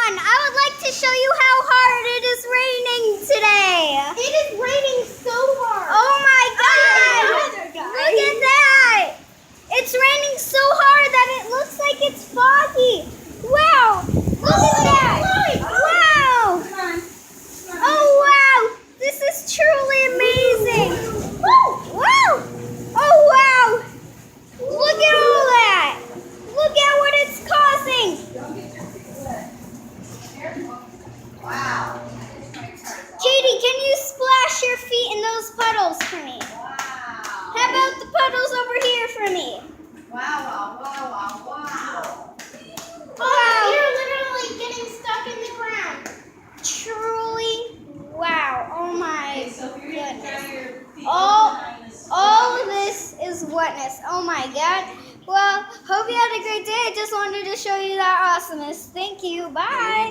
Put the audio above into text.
everyone, I would like to show you how hard it is raining today. It is raining so hard. Oh my God! Look at that! It's raining so hard that it looks like it's foggy. Wow! Look at that! Wow! Oh wow! This is truly amazing. Wow! Oh wow! Look at all that! Look at what it's causing! Wow. Katie, can you splash your feet in those puddles for me? Wow. How about the puddles over here for me? Wow. Wow! You're literally getting stuck in the ground. Truly, wow! Oh my Okay, so if you're going to goodness! dry your feet All- behind the All of this is wetness. Oh my God! Well, hope you had a great day. I just wanted to show you that awesomeness. Thank you. Bye.